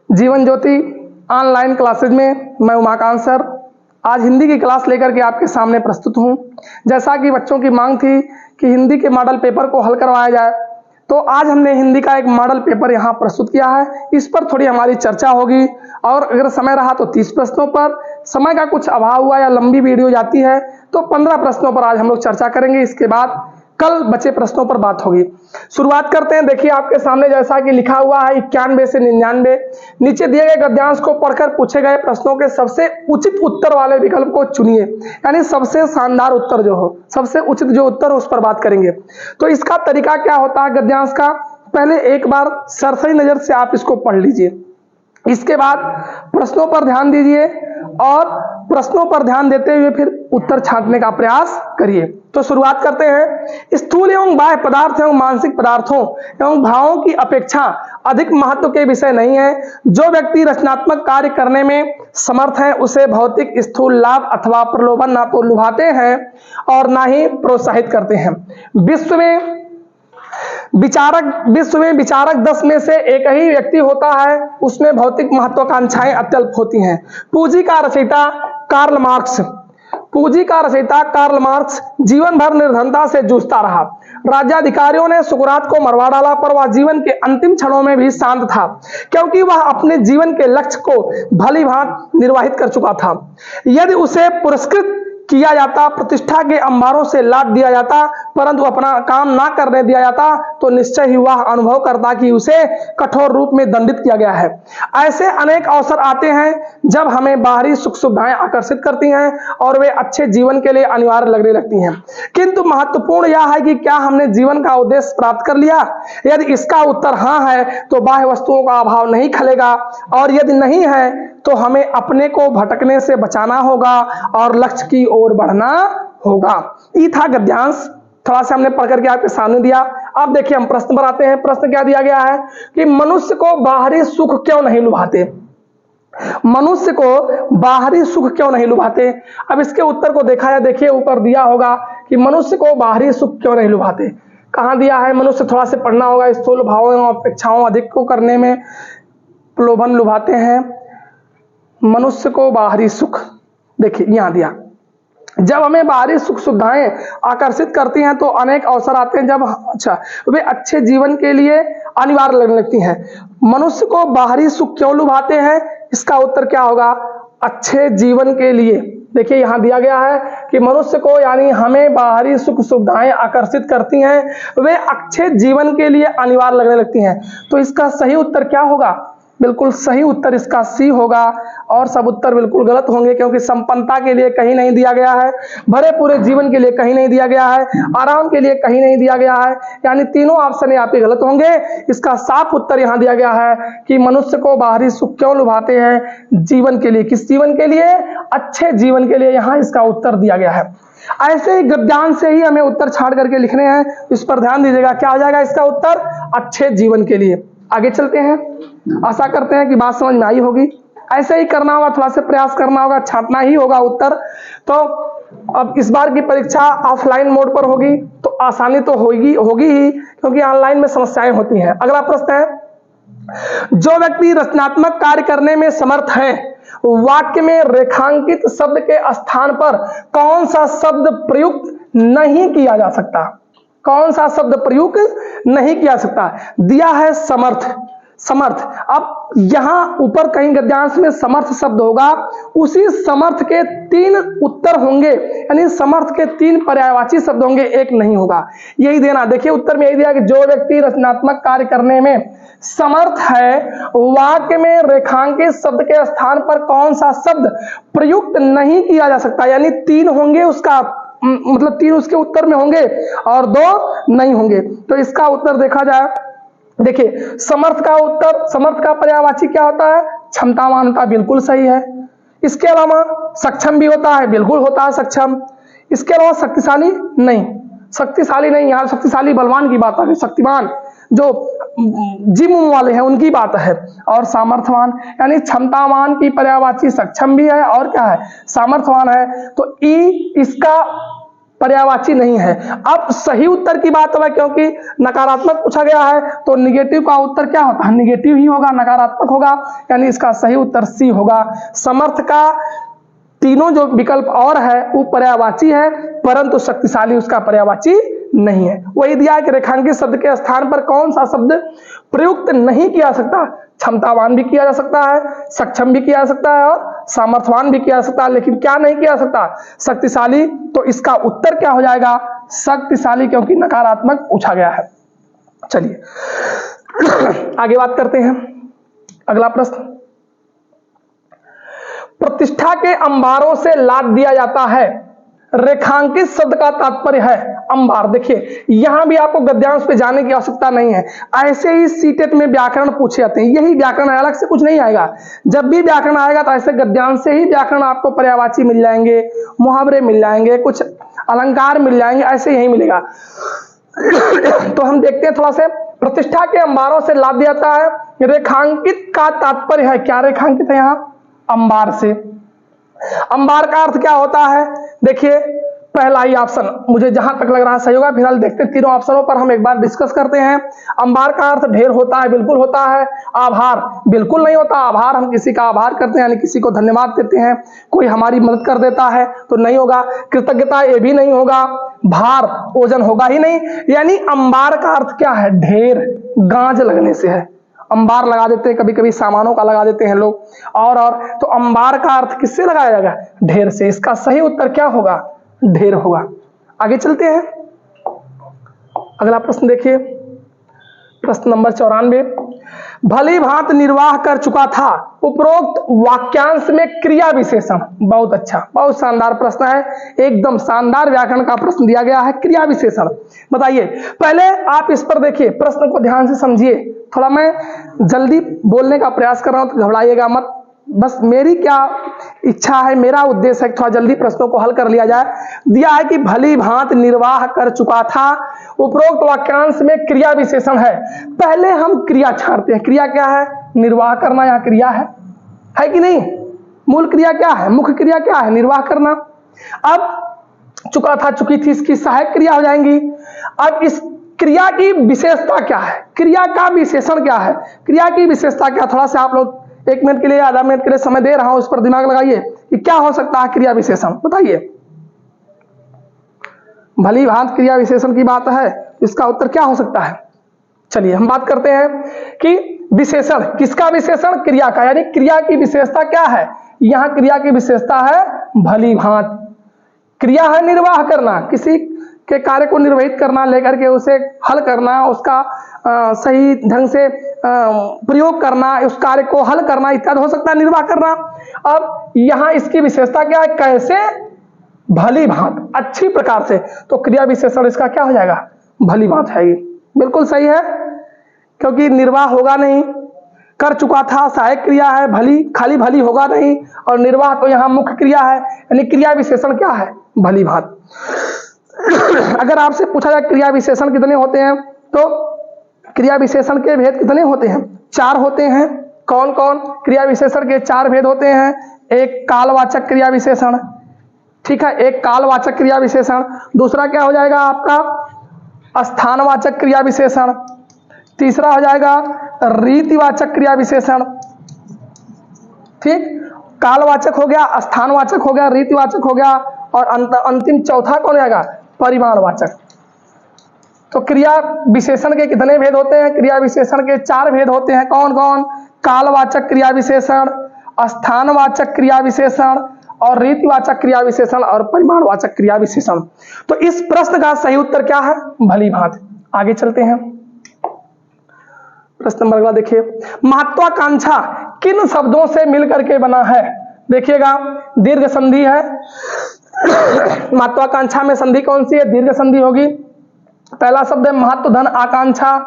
Jeevan Jyoti online classes में मैं Umakant sir आज हिंदी की क्लास लेकर के आपके सामने प्रस्तुत हूं। जैसा कि बच्चों की मांग थी कि हिंदी के मॉडल पेपर को हल करवाया जाए, तो आज हमने हिंदी का एक मॉडल पेपर यहां प्रस्तुत किया है। इस पर थोड़ी हमारी चर्चा होगी और अगर समय रहा तो 30 प्रश्नों पर, समय का कुछ अभाव हुआ या लंबी वीडियो जाती है तो 15 प्रश्नों पर आज हम लोग चर्चा करेंगे। इसके बाद कल बचे प्रश्नों पर बात होगी। शुरुआत करते हैं। देखिए आपके सामने जैसा कि लिखा हुआ है 91 से 99। नीचे दिए गए गद्यांश को पढ़कर पूछे गए प्रश्नों के सबसे उचित उत्तर वाले विकल्प को चुनिए, यानी सबसे शानदार उत्तर जो हो, सबसे उचित जो उत्तर हो उस पर बात करेंगे। तो इसका तरीका क्या होता है गद्यांश का, पहले एक बार सरसरी नजर से आप इसको पढ़ लीजिए, इसके बाद प्रश्नों पर ध्यान दीजिए और प्रश्नों पर ध्यान देते हुए फिर उत्तर छांटने का प्रयास करिए। तो शुरुआत करते हैं। स्थूल एवं बाह्य पदार्थ एवं मानसिक पदार्थों एवं भावों की अपेक्षा अधिक महत्व के विषय नहीं है। जो व्यक्ति रचनात्मक कार्य करने में समर्थ है उसे भौतिक स्थूल लाभ अथवा प्रलोभन ना तो लुभाते हैं और ना ही प्रोत्साहित करते हैं। विश्व में विचारक 10 में से एक ही व्यक्ति होता है, उसमें भौतिक महत्वाकांक्षाएं अत्यल्प होती हैं। पूंजी का रचयिता कार्ल मार्क्स जीवन भर निर्धनता से जूझता रहा। राज्याधिकारियों ने सुकरात को मरवा डाला, पर वह जीवन के अंतिम क्षणों में भी शांत था, क्योंकि वह अपने जीवन के लक्ष्य को भली भांति निर्वाहित कर चुका था। यदि उसे पुरस्कृत किया जाता, प्रतिष्ठा के अंबारों से लाद दिया जाता, परंतु अपना काम ना करने दिया जाता, तो निश्चय ही वह अनुभव करता कि उसे कठोर रूप में दंडित किया गया है। ऐसे अनेक अवसर आते हैं जब हमें बाहरी सुख सुविधाएं आकर्षित करती हैं और वे अच्छे जीवन के लिए अनिवार्य लगने लगती हैं, किंतु महत्वपूर्ण यह है कि क्या हमने जीवन का उद्देश्य प्राप्त कर लिया। यदि इसका उत्तर हाँ है तो बाह्य वस्तुओं का अभाव नहीं खलेगा, और यदि नहीं है तो हमें अपने को भटकने से बचाना होगा और लक्ष्य की ओर बढ़ना होगा। ये था गद्यांश, थोड़ा सा हमने पढ़ करके आपके सामने दिया। अब देखिए हम प्रश्न पर आते हैं। प्रश्न क्या दिया गया है कि मनुष्य को बाहरी सुख क्यों नहीं लुभाते। मनुष्य को बाहरी सुख क्यों नहीं लुभाते। अब इसके उत्तर को देखा जाए, देखिए ऊपर दिया होगा कि मनुष्य को बाहरी सुख क्यों नहीं लुभाते। कहां दिया है, मनुष्य थोड़ा से पढ़ना होगा। स्थूल भावों एवं अपेक्षाओं अधिक को करने में प्रलोभन लुभाते हैं। मनुष्य को बाहरी सुख, देखिए यहां दिया, जब हमें बाहरी सुख सुविधाएं आकर्षित करती हैं तो अनेक अवसर आते हैं जब वे अच्छे जीवन के लिए अनिवार्य लगने लगती हैं। मनुष्य को बाहरी सुख क्यों लुभाते हैं, इसका उत्तर क्या होगा, अच्छे जीवन के लिए। देखिए यहां दिया गया है कि मनुष्य को, यानी हमें बाहरी सुख सुविधाएं आकर्षित करती हैं, वे अच्छे जीवन के लिए अनिवार्य लगने लगती हैं। तो इसका सही उत्तर क्या होगा, बिल्कुल सही उत्तर इसका सी होगा, और सब उत्तर बिल्कुल गलत होंगे, क्योंकि संपन्नता के लिए कहीं नहीं दिया गया है, भरे पूरे जीवन के लिए कहीं नहीं दिया गया है, आराम के लिए कहीं नहीं दिया गया है, यानी तीनों ऑप्शन आपके गलत होंगे। इसका साफ उत्तर यहां दिया गया है कि मनुष्य को बाहरी सुख क्यों लुभाते हैं, जीवन के लिए। किस जीवन के लिए, अच्छे जीवन के लिए, यहां इसका उत्तर दिया गया है। ऐसे ही गद्यांश से ही हमें उत्तर छाड़ करके लिखने हैं, इस पर ध्यान दीजिएगा। क्या हो जाएगा इसका उत्तर, अच्छे जीवन के लिए। आगे चलते हैं, आशा करते हैं कि बात समझ में आई होगी। ऐसे ही करना होगा, थोड़ा सा प्रयास करना होगा, छांटना ही होगा उत्तर। तो अब इस बार की परीक्षा ऑफलाइन मोड पर होगी तो आसानी तो होगी ही, क्योंकि ऑनलाइन में समस्याएं होती हैं। अगला प्रश्न है, जो व्यक्ति रचनात्मक कार्य करने में समर्थ है, वाक्य में रेखांकित शब्द के स्थान पर कौन सा शब्द प्रयुक्त नहीं किया जा सकता। कौन सा शब्द प्रयुक्त नहीं किया सकता, दिया है समर्थ। अब यहां ऊपर कहीं गद्यांश में समर्थ शब्द होगा, उसी समर्थ के 3 उत्तर होंगे, यानी समर्थ के 3 पर्यायवाची शब्द होंगे, एक नहीं होगा। यही देना, देखिए उत्तर में यही दिया कि जो व्यक्ति रचनात्मक कार्य करने में समर्थ है, वाक्य में रेखांकित शब्द के स्थान पर कौन सा शब्द प्रयुक्त नहीं किया जा सकता, यानी 3 होंगे, उसका मतलब 3 उसके उत्तर में होंगे और 2 नहीं होंगे। तो इसका उत्तर देखा जाए, देखिए समर्थ का उत्तर, समर्थ का पर्यायवाची क्या होता है, क्षमतावानता, बिल्कुल सही है। इसके अलावा सक्षम भी होता है, बिल्कुल होता है सक्षम। इसके अलावा शक्तिशाली नहीं, शक्तिशाली नहीं, यहाँ शक्तिशाली बलवान की बात आ गई, शक्तिमान जो जिम वाले हैं उनकी बात है। और सामर्थ्यवान, यानी क्षमतावान की पर्यायवाची सक्षम भी है और क्या है, सामर्थ्यवान है। तो ई इसका पर्यायवाची नहीं है। अब सही उत्तर की बात है, क्योंकि नकारात्मक पूछा गया है तो निगेटिव का उत्तर क्या होता है, निगेटिव ही होगा, नकारात्मक होगा, यानी इसका सही उत्तर सी होगा। समर्थ का तीनों जो विकल्प और है वो पर्यायवाची है, परंतु शक्तिशाली उसका पर्यायवाची नहीं है। वही दिया है कि रेखांकित शब्द के स्थान पर कौन सा शब्द प्रयुक्त नहीं किया जा सकता। क्षमतावान भी किया जा सकता है, सक्षम भी किया जा सकता है और सामर्थ्यवान भी किया जा सकता है, लेकिन क्या नहीं किया जा सकता, शक्तिशाली। तो इसका उत्तर क्या हो जाएगा, शक्तिशाली, क्योंकि नकारात्मक पूछा गया है। चलिए आगे बात करते हैं। अगला प्रश्न, प्रतिष्ठा के अंबारों से लाद दिया जाता है, रेखांकित शब्द का तात्पर्य है अंबार। देखिए यहां भी आपको गद्यांश पे जाने की आवश्यकता नहीं है, ऐसे ही सीटेट में व्याकरण पूछे जाते हैं, यही व्याकरण है, अलग से कुछ नहीं आएगा। जब भी व्याकरण आएगा तो ऐसे गद्यांश से ही व्याकरण आपको पर्यायवाची मिल जाएंगे, मुहावरे मिल जाएंगे, कुछ अलंकार मिल जाएंगे, ऐसे यही मिलेगा। तो हम देखते हैं थोड़ा से, प्रतिष्ठा के अंबारों से लाद दिया जाता है, रेखांकित का तात्पर्य है, क्या रेखांकित है यहाँ, अंबार से। अंबार का अर्थ क्या होता है, देखिए पहला ही ऑप्शन मुझे जहां तक लग रहा है सही होगा, फिलहाल देखते हैं तीनों ऑप्शनों पर हम एक बार डिस्कस करते हैं। अंबार का अर्थ ढेर होता है, बिल्कुल होता है। आभार बिल्कुल नहीं होता, आभार हम किसी का आभार करते हैं, यानी किसी को धन्यवाद देते हैं, कोई हमारी मदद कर देता है तो नहीं होगा। कृतज्ञता ये भी नहीं होगा। भार ओजन होगा ही नहीं, यानी अंबार का अर्थ क्या है, ढेर, गांज लगने से है। अंबार लगा देते हैं, कभी कभी सामानों का लगा देते हैं लोग, और तो अंबार का अर्थ किससे लगाया जाएगा, ढेर से। इसका सही उत्तर क्या होगा, ढेर होगा। आगे चलते हैं, अगला प्रश्न देखिए, प्रश्न नंबर 94, भली भांति निर्वाह कर चुका था, उपरोक्त वाक्यांश में क्रिया विशेषण। बहुत अच्छा, बहुत शानदार प्रश्न है, एकदम शानदार व्याकरण का प्रश्न दिया गया है, क्रिया विशेषण। बताइए, पहले आप इस पर देखिए, प्रश्न को ध्यान से समझिए। थोड़ा मैं जल्दी बोलने का प्रयास कर रहा हूं तो घबराइएगा मत, बस मेरी क्या इच्छा है, मेरा उद्देश्य है थोड़ा जल्दी प्रश्नों को हल कर लिया जाए। दिया है कि भली भांति निर्वाह कर चुका था, उपरोक्त वाक्यांश में क्रिया विशेषण है। पहले हम क्रिया छाड़ते हैं, क्रिया क्या है, निर्वाह करना, यहाँ क्रिया है कि नहीं, मूल क्रिया क्या है, मुख्य क्रिया क्या है, निर्वाह करना। अब चुका था, चुकी थी, इसकी सहायक क्रिया हो जाएंगी। अब इस क्रिया की विशेषता क्या है, क्रिया का विशेषण क्या है, क्रिया की विशेषता क्या, थोड़ा सा आप लोग 1 मिनट के लिए, आधा मिनट के लिए समय दे रहा हूं, उस पर दिमाग लगाइए कि क्या हो सकता है क्रिया विशेषण, बताइए। भली भांति क्रिया विशेषण की बात है, इसका उत्तर क्या हो सकता है। चलिए हम बात करते हैं कि विशेषण, किसका विशेषण, क्रिया का, यानी क्रिया की विशेषता क्या है। यहां क्रिया की विशेषता है भली भांति। क्रिया है निर्वाह करना, किसी के कार्य को निर्वहित करना, लेकर के उसे हल करना, उसका सही ढंग से प्रयोग करना, उस कार्य को हल करना इत्यादि हो सकता है निर्वाह करना। अब यहां इसकी विशेषता क्या है, कैसे, भली भांति, अच्छी प्रकार से, तो क्रिया विशेषण इसका क्या हो जाएगा, भली भांति है। बिल्कुल सही है, क्योंकि निर्वाह होगा नहीं, कर चुका था सहायक क्रिया है, भली खाली भली होगा नहीं, और निर्वाह तो यहाँ मुख्य क्रिया है, यानी क्रिया विशेषण क्या है, भली भांति। अगर आपसे पूछा जाए क्रिया विशेषण कितने होते हैं, तो क्रिया विशेषण के भेद कितने होते हैं, 4 होते हैं। कौन कौन, क्रिया विशेषण के 4 भेद होते हैं। एक कालवाचक क्रिया विशेषण, ठीक है, एक कालवाचक क्रिया विशेषण, दूसरा क्या हो जाएगा आपका स्थानवाचक क्रिया विशेषण, तीसरा हो जाएगा रीतिवाचक क्रिया विशेषण। ठीक, कालवाचक हो गया, स्थानवाचक हो गया, रीतिवाचक हो गया, और अंतिम चौथा कौन आएगा, परिमाणवाचक। तो क्रिया विशेषण के कितने भेद होते हैं, क्रिया विशेषण के 4 भेद होते हैं। कौन कौन, कालवाचक क्रिया विशेषण, स्थानवाचक क्रिया विशेषण, और रीतिवाचक क्रिया विशेषण, और परिमाणवाचक क्रिया विशेषण। तो इस प्रश्न का सही उत्तर क्या है, भली भांति। आगे चलते हैं, प्रश्न नंबर अगला देखिए, महत्वाकांक्षा किन शब्दों से मिलकर के बना है। देखिएगा, दीर्घ संधि है, महत्वाकांक्षा में संधि कौन सी है, दीर्घ संधि होगी। पहला शब्द है महत्व धन आकांक्षा,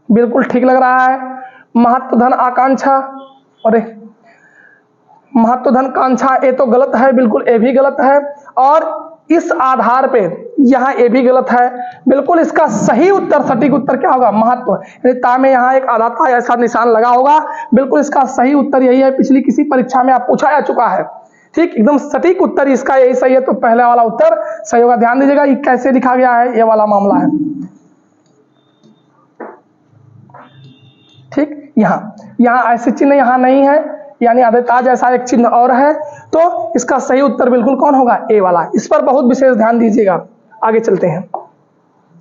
बिल्कुल ठीक लग रहा है, महत्व धन आकांक्षा। अरे महत्व धन कांक्षा, ये तो गलत है, बिल्कुल ये भी गलत है, और इस आधार पे यहाँ ये भी गलत है। बिल्कुल इसका सही उत्तर, सटीक उत्तर क्या होगा, महत्व, ता में यहाँ एक आधा ता ऐसा निशान लगा होगा। बिल्कुल इसका सही उत्तर यही है, पिछली किसी परीक्षा में आप पूछा जा चुका है, ठीक, एकदम सटीक उत्तर इसका यही सही है, तो पहले वाला उत्तर सही होगा। ध्यान दीजिएगा ये कैसे लिखा गया है, ये वाला मामला है। ठीक, यहाँ ऐसे चिन्ह यहाँ नहीं है, यानी आदेता जैसा एक चिन्ह और है, तो इसका सही उत्तर बिल्कुल कौन होगा, ए वाला। इस पर बहुत विशेष ध्यान दीजिएगा। आगे चलते हैं।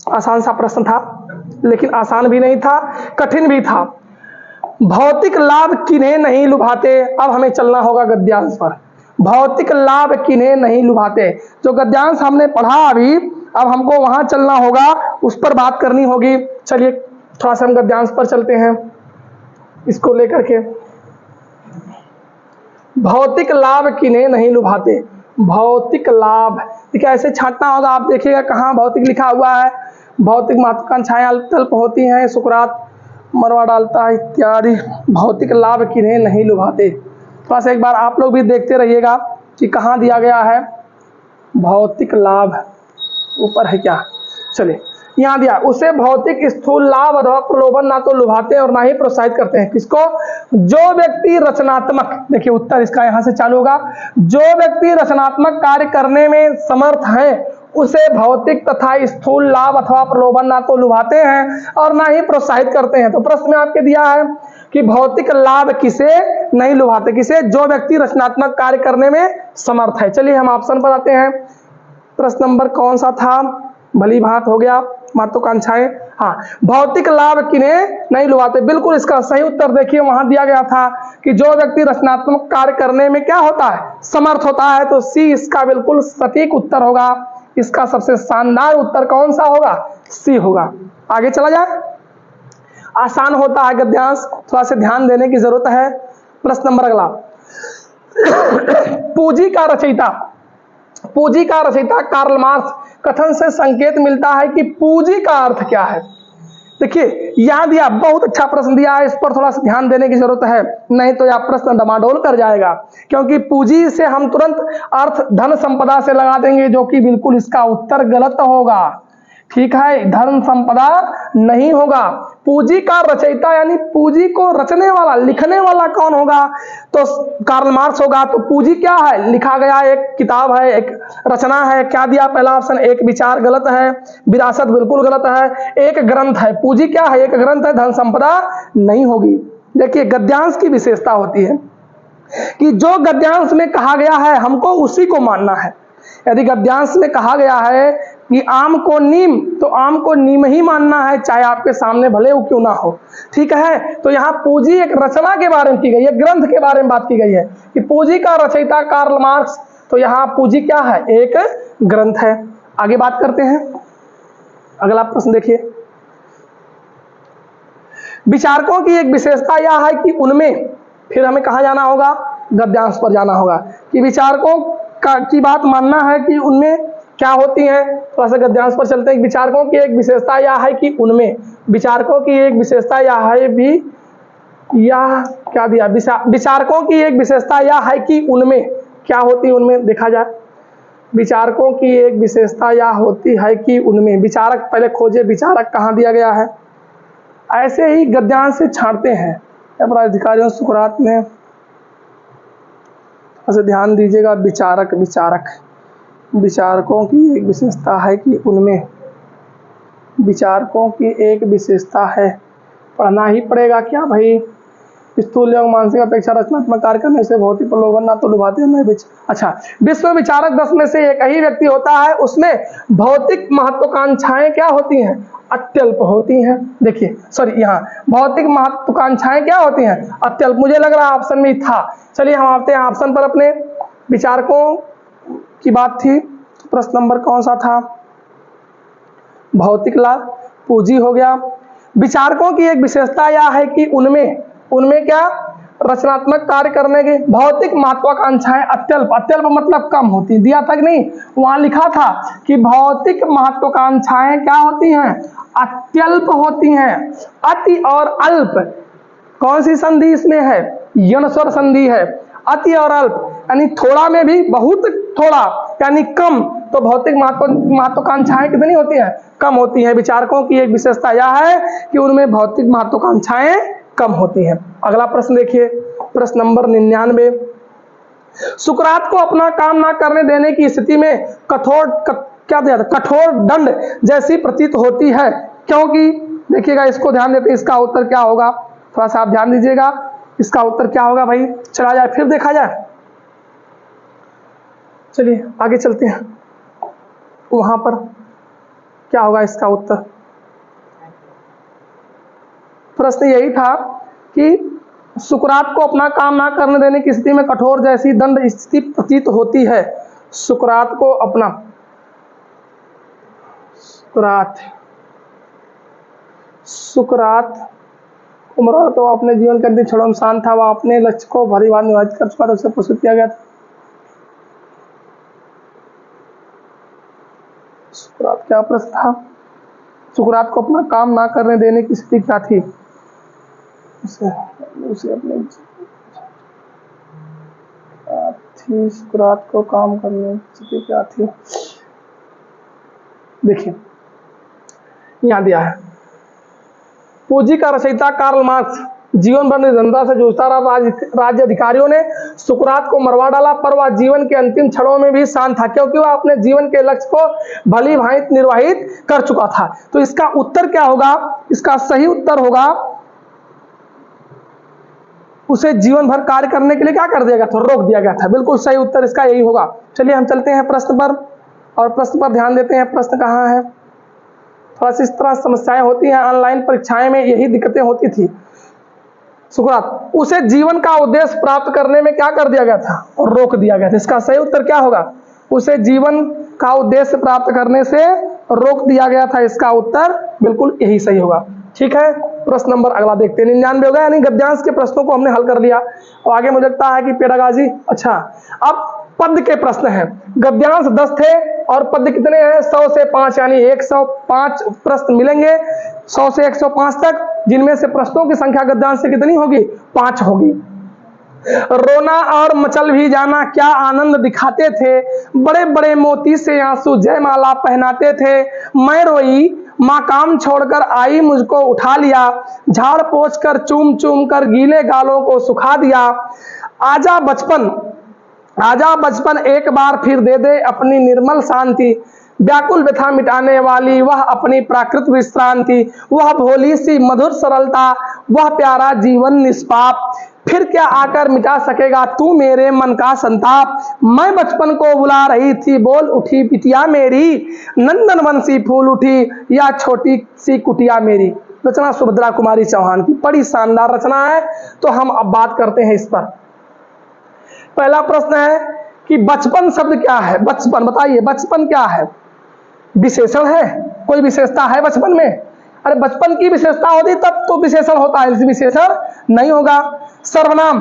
आसान सा प्रश्न था, लेकिन आसान भी नहीं था, कठिन भी था। भौतिक लाभ किन्हें नहीं लुभाते। अब हमें चलना होगा गद्यांश पर। भौतिक लाभ किन्हें नहीं लुभाते, जो गद्यांश हमने पढ़ा अभी, अब हमको वहां चलना होगा, उस पर बात करनी होगी। चलिए थोड़ा सा हम गद्यांश पर चलते हैं, इसको लेकर के। भौतिक लाभ किन्हें नहीं लुभाते। भौतिक लाभ ठीक है, ऐसे छांटना होगा। आप देखिएगा कहाँ भौतिक लिखा हुआ है। भौतिक महत्वाकांक्षाएं अल्प होती हैं, सुकरात मरवा डालता है इत्यादि। भौतिक लाभ किन्हें नहीं लुभाते, थोड़ा सा एक बार आप लोग भी देखते रहिएगा कि कहाँ दिया गया है भौतिक लाभ। ऊपर है क्या, चलिए यहाँ दिया, उसे भौतिक स्थूल लाभ अथवा प्रलोभन ना तो लुभाते हैं और ना ही प्रोत्साहित करते हैं। किसको, जो व्यक्ति रचनात्मक, देखिए उत्तर इसका यहाँ से चालू होगा, जो व्यक्ति रचनात्मक कार्य करने में समर्थ है उसे भौतिक तथा स्थूल लाभ अथवा प्रलोभन ना तो लुभाते हैं और ना ही प्रोत्साहित करते हैं। तो प्रश्न में आपके दिया है कि भौतिक लाभ किसे नहीं लुभाते, किसे, जो व्यक्ति रचनात्मक कार्य करने में समर्थ है। चलिए हम ऑप्शन पर आते हैं। प्रश्न नंबर कौन सा था, भली भांत हो गया, महत्वाकांक्षाएं, हाँ, भौतिक लाभ किन्हें नहीं लुभाते, बिल्कुल इसका सही उत्तर देखिए वहां दिया गया था कि जो व्यक्ति रचनात्मक कार्य करने में क्या होता है, समर्थ होता है। तो सी इसका बिल्कुल सटीक उत्तर होगा। इसका सबसे शानदार उत्तर कौन सा होगा, सी होगा। आगे चला जाए, आसान होता है गद्यांश, थोड़ा सा ध्यान देने की जरूरत है। प्रश्न नंबर अगला, पूंजी का रचयिता, पूंजी का रचयिता कार्ल मार्क्स कथन से संकेत मिलता है कि पूंजी का अर्थ क्या है। देखिए यहां दिया, बहुत अच्छा प्रश्न दिया है, इस पर थोड़ा सा ध्यान देने की जरूरत है, नहीं तो यह प्रश्न डमाडोल कर जाएगा। क्योंकि पूंजी से हम तुरंत अर्थ धन संपदा से लगा देंगे, जो कि बिल्कुल इसका उत्तर गलत होगा। ठीक है, धन संपदा नहीं होगा। पूंजी का रचयिता यानी पूंजी को रचने वाला, लिखने वाला कौन होगा, तो कार्ल मार्क्स होगा। तो पूंजी क्या है, लिखा गया एक किताब है, एक रचना है। क्या दिया पहला ऑप्शन, एक विचार गलत है, विरासत बिल्कुल गलत है, एक ग्रंथ है। पूंजी क्या है, एक ग्रंथ है, धन संपदा नहीं होगी। देखिए गद्यांश की विशेषता होती है कि जो गद्यांश में कहा गया है हमको उसी को मानना है। यदि गद्यांश में कहा गया है कि आम को नीम, तो आम को नीम ही मानना है, चाहे आपके सामने भले वो क्यों ना हो। ठीक है, तो यहाँ पूंजी एक रचना के बारे में की गई है, ग्रंथ के बारे में बात की गई है कि पूंजी का रचयिता कार्ल मार्क्स। तो यहाँ पूंजी क्या है, एक ग्रंथ है। आगे बात करते हैं, अगला प्रश्न देखिए। विचारकों की एक विशेषता यह है कि उनमें, फिर हमें कहा जाना होगा, गद्यांश पर जाना होगा कि विचारकों की बात मानना है कि उनमें क्या होती है। थोड़ा सा गद्यांश पर चलते हैं। विचारकों की एक विशेषता यह है कि उनमें, विचारकों की एक विशेषता यह है भी, यह क्या दिया, विचारकों की एक विशेषता यह है कि उनमें क्या होती है, उनमें देखा जाए। विचारकों की एक विशेषता यह होती है कि उनमें, विचारक पहले खोजे, विचारक कहाँ दिया गया है। ऐसे ही गद्यांश से छांटते हैं अपराधिकारियों सुकरात ने, ऐसे ध्यान दीजिएगा। विचारक, विचारक, विचारकों की एक विशेषता है कि उनमें, विचारकों की एक विशेषता है, पढ़ना ही पड़ेगा क्या भाई। स्थूल एवं मानसिक अपेक्षा रचनात्मक कार्य करने से भौतिक प्रलोभन ना तो लुभाते हैं। अच्छा, विश्व विचारक 10 में से एक ही व्यक्ति होता है, उसमें भौतिक महत्वाकांक्षाएं क्या होती हैं, अत्यल्प होती हैं। देखिए सॉरी, यहाँ भौतिक महत्वाकांक्षाएं क्या होती हैं, अत्यल्प। मुझे लग रहा है ऑप्शन में था। चलिए हम आते हैं ऑप्शन पर अपने। विचारकों की बात थी, प्रश्न नंबर कौन सा था, भौतिक लाभ, पूंजी हो गया। विचारकों की एक विशेषता यह है कि उनमें, उनमें क्या, रचनात्मक कार्य करने की भौतिक महत्वाकांक्षाएं अत्यल्प, अत्यल्प मतलब कम होती, दिया तक नहीं, वहां लिखा था कि भौतिक महत्वाकांक्षाएं क्या होती हैं, अत्यल्प होती हैं। अति और अल्प, कौन सी संधि इसमें है, यणस्वर संधि है। अति और अल्प यानी थोड़ा में भी बहुत थोड़ा यानी कम, तो भौतिक महत्वाकांक्षाएं कितनी होती हैं, कम होती हैं। विचारकों की एक विशेषता यह है कि उनमें भौतिक महत्वाकांक्षाएं कम होती हैं। अगला प्रश्न देखिए, प्रश्न नंबर 99। सुकरात को अपना काम ना करने देने की स्थिति में क्या दिया था, कठोर दंड जैसी प्रतीत होती है। क्योंकि देखिएगा, इसको ध्यान देते हैं, इसका उत्तर क्या होगा, थोड़ा सा आप ध्यान दीजिएगा। इसका उत्तर क्या होगा भाई, चला जाए फिर देखा जाए। चलिए आगे चलते हैं, वहां पर क्या होगा इसका उत्तर। प्रश्न यही था कि सुकरात को अपना काम ना करने देने की स्थिति में कठोर जैसी दंड स्थिति प्रतीत होती है। सुकरात को अपना सुकरात उम्र तो अपने जीवन के अंतिम क्षणों में शांत था, वह अपने लक्ष्य को भली भांति निर्धारित कर चुका था, उसे प्रस्तुत किया गया था। सुकरात क्या प्रश्न था, सुकरात को अपना काम ना करने देने की स्थिति क्या थी, उसे अपने थी, सुकरात को काम करने की स्थिति क्या थी। देखिए यहां दिया है, पूंजी का रचयिता कार्ल मार्क्स जीवन भर निर्धनता से जूझता रहा। राज्य अधिकारियों ने सुकरात को मरवा डाला, पर वह जीवन के अंतिम क्षणों में भी शांत था, क्योंकि वह अपने जीवन के लक्ष्य को भली भांति निर्वाहित कर चुका था। तो इसका उत्तर क्या होगा, इसका सही उत्तर होगा, उसे जीवन भर कार्य करने के लिए क्या कर दिया गया था, रोक दिया गया था। बिल्कुल सही उत्तर इसका यही होगा। चलिए हम चलते हैं प्रश्न पर, और प्रश्न पर ध्यान देते हैं। प्रश्न कहाँ है, थोड़ा सी इस तरह समस्याएं होती हैं, ऑनलाइन परीक्षाएं में यही दिक्कतें होती थी। सुकरात, उसे जीवन का उद्देश्य प्राप्त करने में क्या कर दिया गया था, रोक दिया गया था। इसका सही उत्तर क्या होगा, उसे जीवन का उद्देश्य प्राप्त करने से रोक दिया गया था। इसका उत्तर बिल्कुल यही सही होगा। ठीक है, प्रश्न नंबर अगला देखते हैं। 99 हो गया, यानी गद्यांश के प्रश्नों को हमने हल कर लिया। और आगे मुझे लगता है कि पेडागाजी, अच्छा अब पद के प्रश्न हैं। गद्यांश 10 थे और पद कितने हैं, 100 से 5, यानी 105 प्रश्न मिलेंगे 100 से 105 तक, जिनमें से प्रश्नों की संख्या गद्यांश से कितनी होगी, 5 होगी। रोना और मचल भी जाना क्या आनंद दिखाते थे, बड़े बड़े मोती से आंसू जयमाला पहनाते थे। मैं रोई, माँ काम छोड़कर आई मुझको उठा लिया, झाड़ पोंछ कर चूम चूम कर गीले गालों को सुखा दिया। आजा बचपन एक बार फिर दे दे अपनी निर्मल शांति, व्याकुल व्यथा मिटाने वाली वह अपनी प्राकृत विश्रांति, वह भोली सी मधुर सरलता, वह प्यारा जीवन निष्पाप, फिर क्या आकर मिटा सकेगा तू मेरे मन का संताप। मैं बचपन को बुला रही थी, बोल उठी बिटिया मेरी, नंदन वंशी फूल उठी या छोटी सी कुटिया मेरी। रचना सुभद्रा कुमारी चौहान की, बड़ी शानदार रचना है। तो हम अब बात करते हैं इस पर। पहला प्रश्न है कि बचपन शब्द क्या है, बचपन बताइए, बचपन क्या है, विशेषण है, कोई विशेषता है बचपन में? अरे बचपन की विशेषता होती तब तो विशेषण होता है, इसी विशेषण नहीं होगा। सर्वनाम,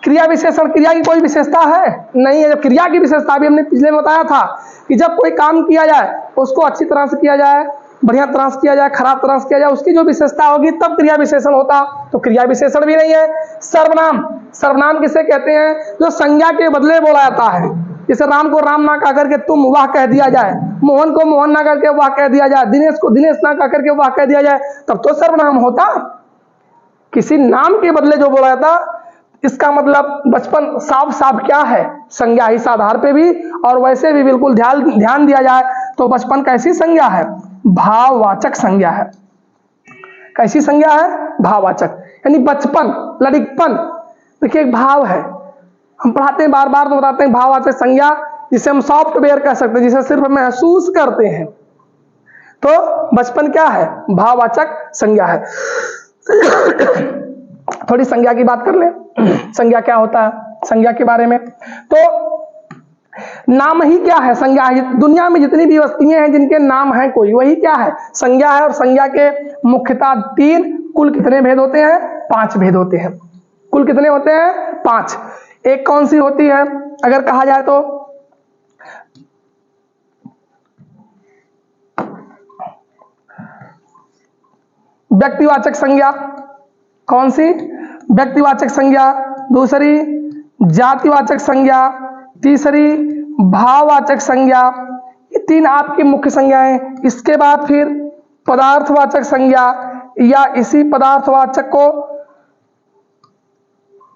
क्रिया विशेषण, क्रिया की कोई विशेषता है नहीं है। जब क्रिया की विशेषता भी हमने पिछले में बताया था कि जब कोई काम किया जाए उसको अच्छी तरह से किया जाए, बढ़िया तरह से किया जाए, खराब तरह से किया जाए, उसकी जो विशेषता होगी तब क्रिया विशेषण होता, तो क्रिया विशेषण भी नहीं है। सर्वनाम, सर्वनाम किसे कहते हैं, जो संज्ञा के बदले बोला जाता है। जैसे राम को राम ना कह करके तुम वाह कह दिया जाए, मोहन को मोहन ना करके वाह कह दिया जाए, दिनेश को दिनेश ना कह करके वाह कह दिया जाए, तब तो सर्वनाम होता। किसी नाम के बदले जो बोला जाता, इसका मतलब बचपन साफ साफ क्या है, संज्ञा इस आधार पे भी, और वैसे भी बिल्कुल ध्यान दिया जाए तो बचपन कैसी संज्ञा है, भाववाचक संज्ञा है। कैसी संज्ञा है, भाववाचक, यानी बचपन, लड़कपन, देखिए एक भाव है, हम पढ़ाते हैं बार बार तो बताते हैं भाववाचक संज्ञा, जिसे हम सॉफ्टवेयर कह सकते हैं, जिसे सिर्फ महसूस करते हैं। तो बचपन क्या है, भाववाचक संज्ञा है। थोड़ी संज्ञा की बात कर ले, संज्ञा क्या होता है, संज्ञा के बारे में। तो नाम ही क्या है, संज्ञा है। दुनिया में जितनी भी वस्तुएं हैं जिनके नाम है कोई, वही क्या है, संज्ञा है। और संज्ञा के मुख्यतः 3, कुल कितने भेद होते हैं, 5 भेद होते हैं। कुल कितने होते हैं, 5। एक कौन सी होती है अगर कहा जाए तो, व्यक्तिवाचक संज्ञा, कौन सी, व्यक्तिवाचक संज्ञा। दूसरी जातिवाचक संज्ञा, तीसरी भाववाचक संज्ञा। ये 3 आपकी मुख्य संज्ञाएं। इसके बाद फिर पदार्थवाचक संज्ञा, या इसी पदार्थवाचक को,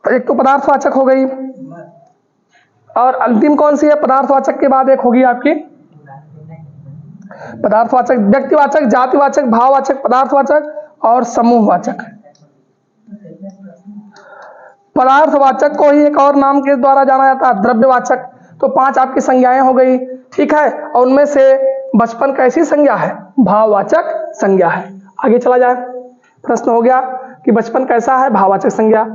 एक तो पदार्थवाचक हो गई, और अंतिम कौन सी है? पदार्थवाचक के बाद एक होगी आपकी पदार्थवाचक, व्यक्तिवाचक, जातिवाचक, भाववाचक, पदार्थवाचक और समूहवाचक। पदार्थवाचक को ही एक और नाम के द्वारा जाना जाता है, द्रव्यवाचक। तो 5 आपकी संज्ञाएं हो गई, ठीक है। और उनमें से बचपन कैसी संज्ञा है? भाववाचक संज्ञा है। आगे चला जाए, प्रश्न हो गया कि बचपन कैसा है? भाववाचक संज्ञा।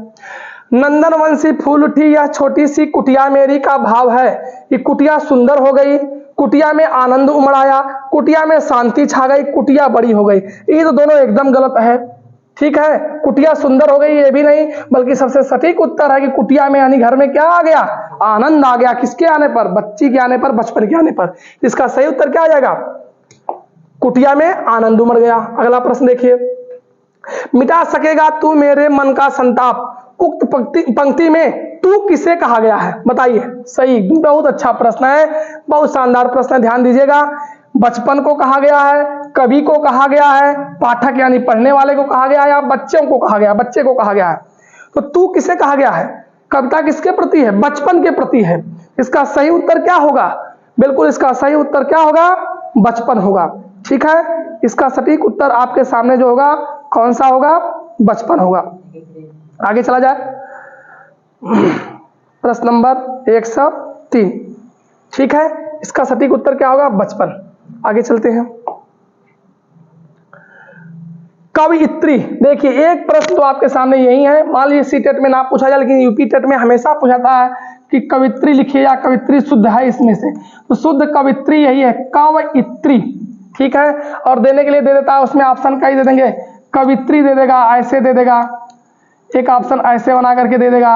नंदनवंशी फूल उठी यह छोटी सी कुटिया मेरी का भाव है कि कुटिया सुंदर हो गई, कुटिया में आनंद उमड़ आया, कुटिया में शांति छा गई, कुटिया बड़ी हो गई। ये तो दोनों एकदम गलत है, ठीक है। कुटिया सुंदर हो गई ये भी नहीं, बल्कि सबसे सटीक उत्तर है कि कुटिया में यानी घर में क्या आ गया? आनंद आ गया। किसके आने पर? बच्ची के आने पर, बचपन के आने पर। इसका सही उत्तर क्या आ जाएगा? कुटिया में आनंद उमड़ गया। अगला प्रश्न देखिए, मिटा सकेगा तू मेरे मन का संताप, उक्त पंक्ति में तू किसे कहा गया है? बताइए। सही, बहुत अच्छा प्रश्न है, बहुत शानदार प्रश्न है, ध्यान दीजिएगा। बचपन को कहा गया है, कवि को कहा गया है, पाठक यानी पढ़ने वाले को कहा गया है, या बच्चों को कहा गया, बच्चे को कहा गया है। तो तू किसे कहा गया है? कविता किसके प्रति है? बचपन के प्रति है। इसका सही उत्तर क्या होगा? बिल्कुल इसका सही उत्तर क्या होगा? बचपन होगा, ठीक है। इसका सटीक उत्तर आपके सामने जो होगा कौन सा होगा? बचपन होगा। आगे चला जाए, प्रश्न नंबर 103, ठीक है। इसका सटीक उत्तर क्या होगा? बचपन। आगे चलते हैं, कवियत्री। देखिए एक प्रश्न तो आपके सामने यही है, मान लीजिए सी टेट में ना पूछा जाए, लेकिन यूपी टेट में हमेशा पूछाता है कि कवियत्री लिखिए या कवियत्री शुद्ध है इसमें से। तो शुद्ध कवियत्री यही है, कवियत्री, ठीक है। और देने के लिए दे देता है, उसमें ऑप्शन कई दे देंगे, कवियत्री दे देगा, ऐसे दे देगा, एक ऑप्शन ऐसे बना करके दे देगा,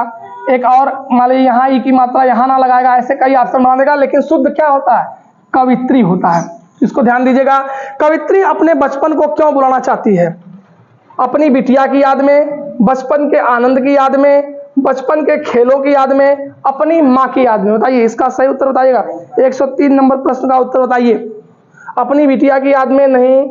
एक और मान लीजिए यहाँ ई की मात्रा यहाँ ना लगाएगा, ऐसे कई ऑप्शन बना देगा। लेकिन शुद्ध क्या होता है? कवियत्री होता है। इसको ध्यान दीजिएगा। कवियत्री अपने बचपन को क्यों बुलाना चाहती है? अपनी बिटिया की याद में, बचपन के आनंद की याद में, बचपन के खेलों की याद में, अपनी माँ की याद में। बताइए इसका सही उत्तर बताइएगा। 103 नंबर प्रश्न का उत्तर बताइए। अपनी बिटिया की याद में नहीं,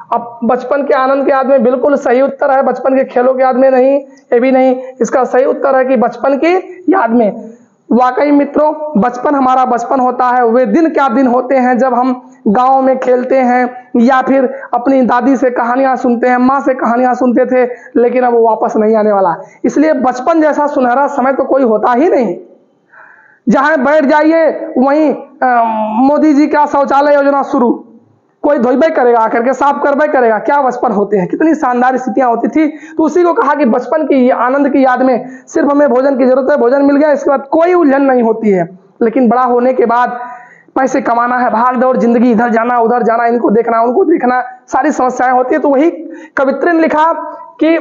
अब बचपन के आनंद की याद में बिल्कुल सही उत्तर है, बचपन के खेलों की याद में नहीं, ये भी नहीं। इसका सही उत्तर है कि बचपन की याद में। वाकई मित्रों, बचपन हमारा बचपन होता है। वे दिन क्या दिन होते हैं जब हम गांव में खेलते हैं या फिर अपनी दादी से कहानियां सुनते हैं, माँ से कहानियां सुनते थे, लेकिन अब वो वापस नहीं आने वाला। इसलिए बचपन जैसा सुनहरा समय तो कोई होता ही नहीं। जहां बैठ जाइए वहीं मोदी जी का शौचालय योजना शुरू, कोई धोइबे करेगा, आकर के साफ करबे करेगा। क्या बचपन होते हैं, कितनी शानदार स्थितियां होती थी। तो उसी को कहा कि बचपन की आनंद की याद में सिर्फ हमें भोजन की जरूरत है, भोजन मिल गया, इसके बाद कोई उलझन नहीं होती है। लेकिन बड़ा होने के बाद पैसे कमाना है, भाग दौड़ जिंदगी, इधर जाना उधर जाना, इनको देखना उनको देखना, सारी समस्याएं होती है। तो वही कवित्री ने लिखा कि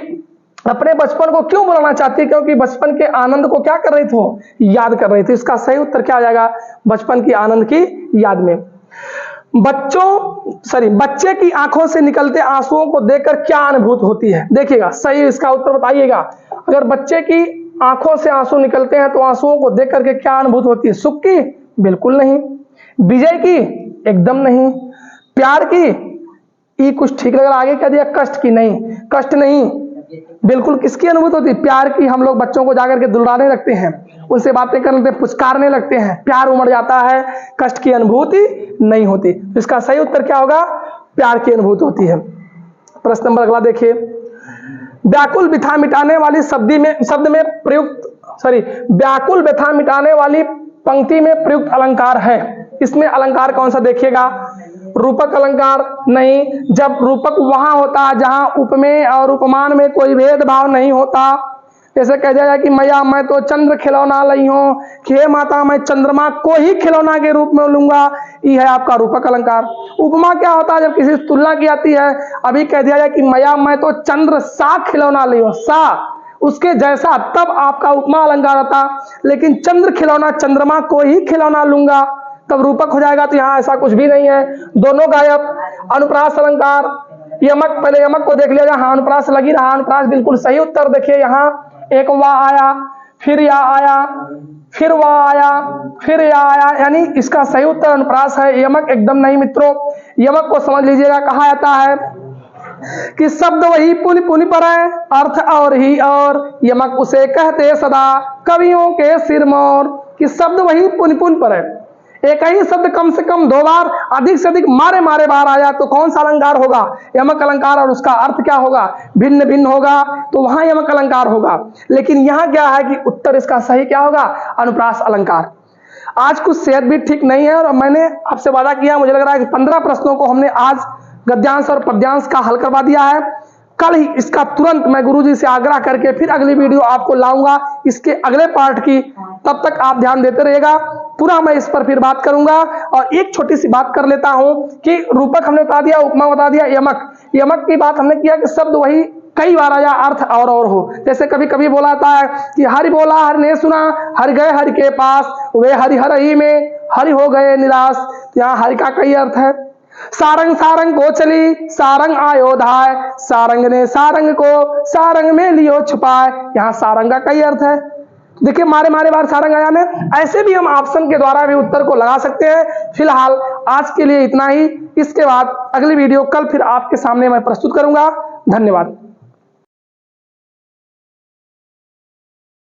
अपने बचपन को क्यों बुलाना चाहती है? क्योंकि बचपन के आनंद को क्या कर रही थी? याद कर रही थी। इसका सही उत्तर क्या आ जाएगा? बचपन की आनंद की याद में। बच्चे की आंखों से निकलते आंसुओं को देखकर क्या अनुभूति होती है? देखिएगा, सही इसका उत्तर बताइएगा। अगर बच्चे की आंखों से आंसू निकलते हैं तो आंसुओं को देख करके क्या अनुभूति होती है? सुख की? बिल्कुल नहीं। विजय की? एकदम नहीं। प्यार की? ये कुछ ठीक लग रहा, आगे कह दिया कष्ट की? नहीं, कष्ट नहीं, बिल्कुल किसकी अनुभूति होती है? प्यार की। हम लोग बच्चों को जाकर के दुलारने लगते हैं, उनसे बातें करने लगते हैं, पुचकारने लगते हैं, प्यार उमड़ जाता है, कष्ट की अनुभूति नहीं होती। तो इसका सही उत्तर क्या होगा? प्यार की अनुभूति होती है। प्रश्न नंबर अगला देखिए, व्याकुल व्यथा मिटाने वाली शब्द में प्रयुक्त व्याकुल व्यथा मिटाने वाली पंक्ति में प्रयुक्त अलंकार है। इसमें अलंकार कौन सा? देखिएगा, रूपक अलंकार नहीं। जब रूपक वहां होता है जहां उपमेय और उपमान में कोई भेदभाव नहीं होता। जैसे कह दिया जाए कि मैया मैं तो चंद्र खिलौना लई हूं, कि हे माता मैं चंद्रमा को ही खिलौना के रूप में लूंगा, ये है आपका रूपक अलंकार। उपमा क्या होता है? जब किसी से तुलना की जाती है। अभी कह दिया जाए कि मैया मैं तो चंद्र सा खिलौना लई हूं, सा उसके जैसा, तब आपका उपमा अलंकार होता। लेकिन चंद्र खिलौना, चंद्रमा को ही खिलौना लूंगा, तब रूपक हो जाएगा। तो यहाँ ऐसा कुछ भी नहीं है, दोनों गायब। अनुप्रास अलंकार, यमक, पहले यमक को देख लिया जाए, हाँ अनुप्रास लगी रहा, अनुप्रास बिल्कुल सही उत्तर। देखिए यहाँ एक वा आया, फिर या आया, फिर वा आया, फिर या आया, यानी इसका सही उत्तर अनुप्रास है, यमक एकदम नहीं मित्रों। यमक को समझ लीजिएगा, कहा जाता है कि शब्द वही पुनि पुनि पर है, अर्थ और ही और, यमक उसे कहते सदा कवियों के सिर मोर। कि शब्द वही पुन पुन पर है। एक ही शब्द कम से कम 2 बार, अधिक से अधिक मारे मारे बार आया तो कौन सा अलंकार होगा? यमक अलंकार। और उसका अर्थ क्या होगा? भिन्न भिन्न होगा, तो वहां यमक अलंकार होगा। लेकिन यहां क्या है कि उत्तर इसका सही क्या होगा? अनुप्रास अलंकार। आज कुछ सेहत भी ठीक नहीं है और मैंने आपसे वादा किया, मुझे लग रहा है कि 15 प्रश्नों को हमने आज गद्यांश और पद्यांश का हल करवा दिया है। कल ही इसका तुरंत मैं गुरुजी से आग्रह करके फिर अगली वीडियो आपको लाऊंगा इसके अगले पार्ट की। तब तक आप ध्यान देते रहिएगा, पूरा मैं इस पर फिर बात करूंगा। और एक छोटी सी बात कर लेता हूं कि रूपक हमने बता दिया, उपमा बता दिया, यमक। यमक की बात हमने किया कि शब्द वही कई बार आया, अर्थ और हो। जैसे कभी कभी बोलाता है कि हरि बोला हरि ने सुना, हरि गए हरि के पास, वे हरि हर ही में हरि हो गए निराश। यहाँ हरि का कई अर्थ है। सारंग सारंग को चली, सारंग आयो धाय, सारंग ने सारंग को सारंग में लियो छुपाए। यहाँ सारंग का कई अर्थ है। देखिए मारे मारे बार सारंग आया ने। ऐसे भी हम ऑप्शन के द्वारा भी उत्तर को लगा सकते हैं। फिलहाल आज के लिए इतना ही। इसके बाद अगली वीडियो कल फिर आपके सामने मैं प्रस्तुत करूंगा। धन्यवाद।